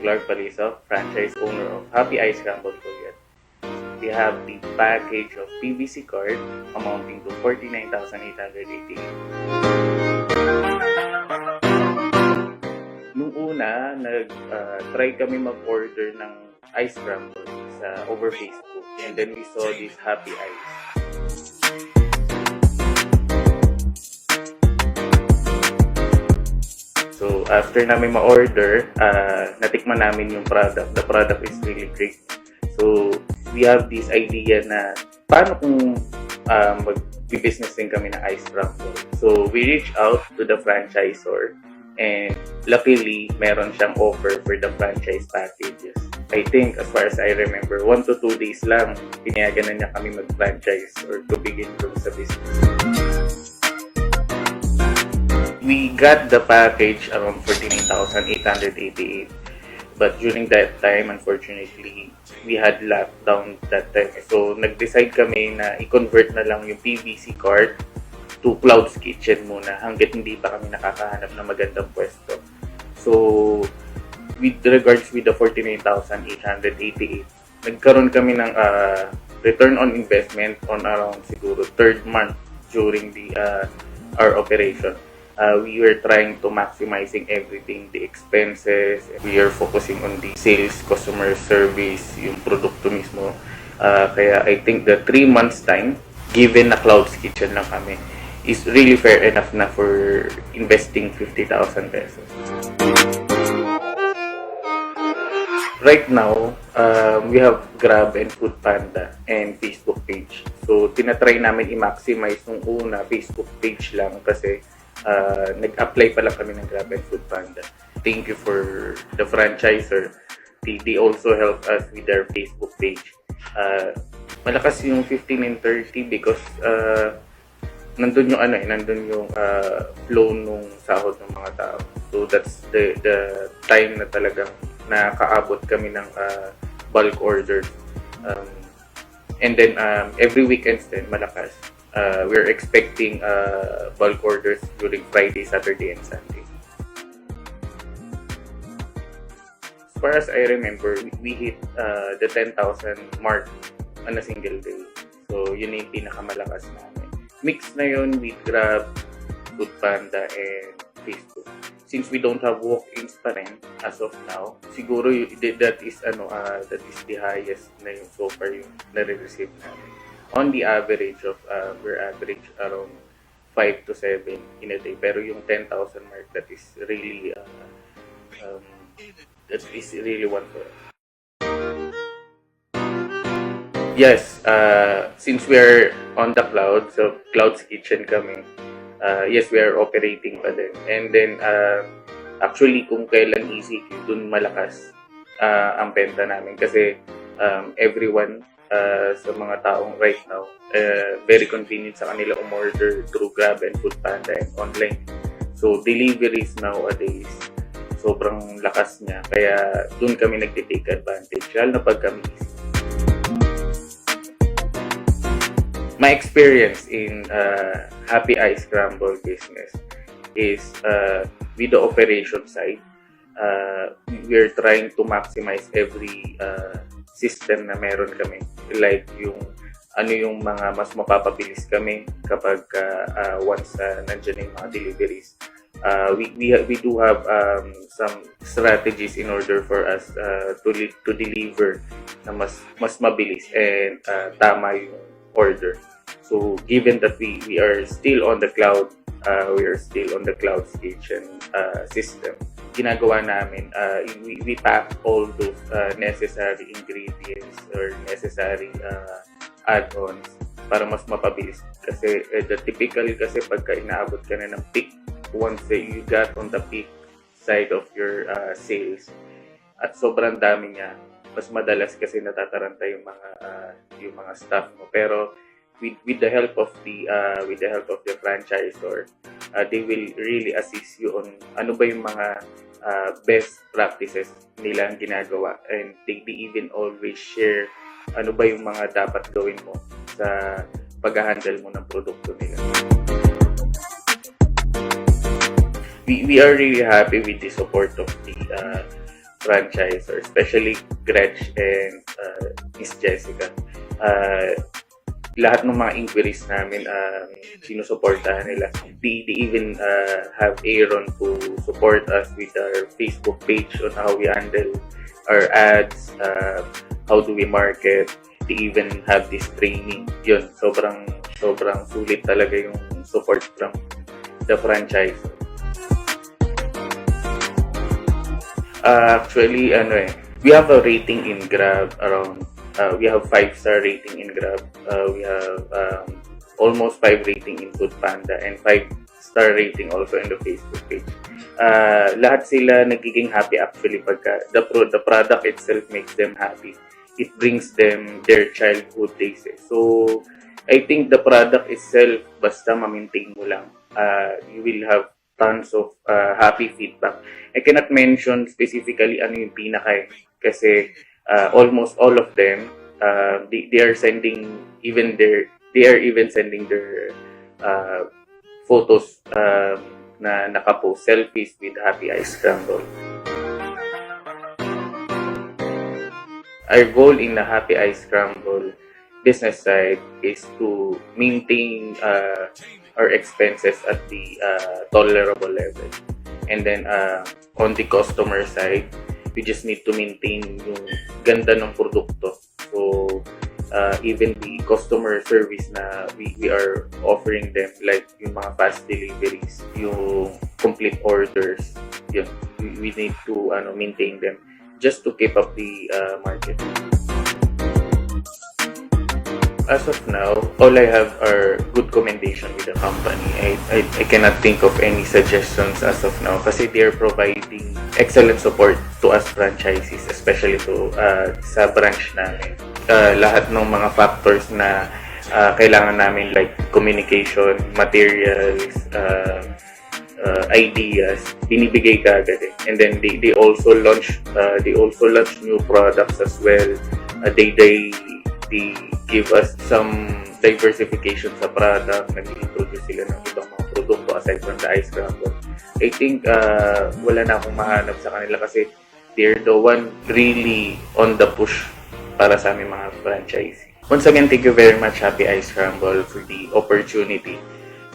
Clark Palisa, franchise owner of Happy Ice Scrambled Korean. We have the package of PVC card amounting to 49,888. Nung una, nag-try kami mag-order ng ice scramble sa over Facebook, and then we saw this Happy Ice. So, after namin ma-order, natikman namin yung product. The product is really great. So, we have this idea na paano kung mag-business din kami ng ice scramble. So, we reached out to the franchisor, and luckily, meron siyang offer for the franchise packages. I think, as far as I remember, 1 to 2 days lang, pinayagan na niya kami mag-franchise or to begin from sa business. We got the package around 49,888. But during that time, unfortunately, we had lockdown that time. So, nag-decide kami na i-convert na lang yung PVC card to Cloud's Kitchen muna hanggat hindi pa kami nakakahanap ng magandang pwesto. So, with regards with the 49,888, nagkaroon kami ng return on investment on around siguro third month during our operation. We were trying to maximizing everything, the expenses. We are focusing on the sales, customer service, yung produkto mismo. Kaya I think the 3 months time, given na Cloud's Kitchen lang kami, is really fair enough na for investing 50,000 pesos. Right now, we have Grab and Foodpanda and Facebook page. So, tinatry namin i-maximize nung una Facebook page lang kasi nag-apply pa lang kami ng Grab and Foodpanda. Thank you for the franchisor. They also help us with their Facebook page. Malakas yung 15 and 30 because nandun yung flow nung sahod ng mga tao. So that's the time na talagang nakaabot kami ng bulk orders. And then every weekends din malakas. We're expecting bulk orders during Friday, Saturday, and Sunday. As far as I remember, we hit the 10,000 mark on a single day. So, yun yung pinakamalakas namin. Mix na yun with Grab, Foodpanda, and Facebook. Since we don't have walk-ins pa rin as of now, siguro that is the highest na yung so far yung nare-receive namin. On the average of we're average around 5 to 7 in a day, pero yung 10,000 mark, that is really one for us. Yes, since we are on the cloud, so Cloud's Kitchen kami, yes, we are operating pa din. And then actually kung kailan easy, dun malakas ang benta namin kasi everyone sa mga taong right now, very convenient sa kanila umorder through Grab and Foodpanda and online. So, deliveries nowadays, sobrang lakas niya. Kaya, dun kami nagtitake advantage, lalo na pag kami easy. My experience in Happy Ice Scramble business is with the operation side, we're trying to maximize every system na meron kami, like yung mga mas mapapabilis kami kapag once nandiyan yung mga deliveries. We do have some strategies in order for us to deliver na mas mabilis and tama yung order. So given that we are still on the cloud, we are still on the Cloud's Kitchen system, ginagawa namin, we pack all those necessary ingredients or necessary add-ons para mas mapabilis. Kasi typically kasi pagka inaabot ka na ng peak, once you got on the peak side of your sales at sobrang dami niya, mas madalas kasi natataranta yung mga staff mo. Pero with the help of the franchisor, they will really assist you on ano ba yung mga best practices nilang ginagawa, and they even always share ano ba yung mga dapat gawin mo sa pag-handle mo ng produkto nila. We are really happy with the support of franchisor, especially Gretch and Miss Jessica. Lahat ng mga inquiries namin, sinusuportahan nila. They even have Aaron to support us with our Facebook page on how we handle our ads, how do we market. They even have this training. Yun, sobrang sulit talaga yung support from the franchise. Actually, we have a rating in Grab around, we have 5-star rating in Grab. We have almost 5 rating in Foodpanda and 5-star rating also in the Facebook page. Lahat sila nagiging happy actually pagka the product itself makes them happy. It brings them their childhood days. So, I think the product itself, basta ma-maintain mo lang, you will have tons of happy feedback. I cannot mention specifically ano yung pinaka kasi almost all of them they are sending sending their photos na nakapost selfies with Happy Ice Scramble. Our goal in the Happy Ice Scramble business side is to maintain our expenses at the tolerable level. And then on the customer side, we just need to maintain yung ganda ng produkto. So even the customer service na we are offering them, like yung mga fast deliveries, yung complete orders, yun, we need to maintain them just to keep up the market. As of now, all I have are good commendation with the company. I cannot think of any suggestions as of now kasi they're providing excellent support to us franchisees, especially to sa branch namin. Lahat ng mga factors na kailangan namin like communication, materials, ideas, binibigay ka agad eh. And then they also launch new products as well. They give us some diversification sa product, nag-introduce sila ng ibang mga produkto aside from the ice scramble. I think wala na akong mahanap sa kanila kasi they're the one really on the push para sa aming mga franchisee. Once again, thank you very much Happy Ice Scramble for the opportunity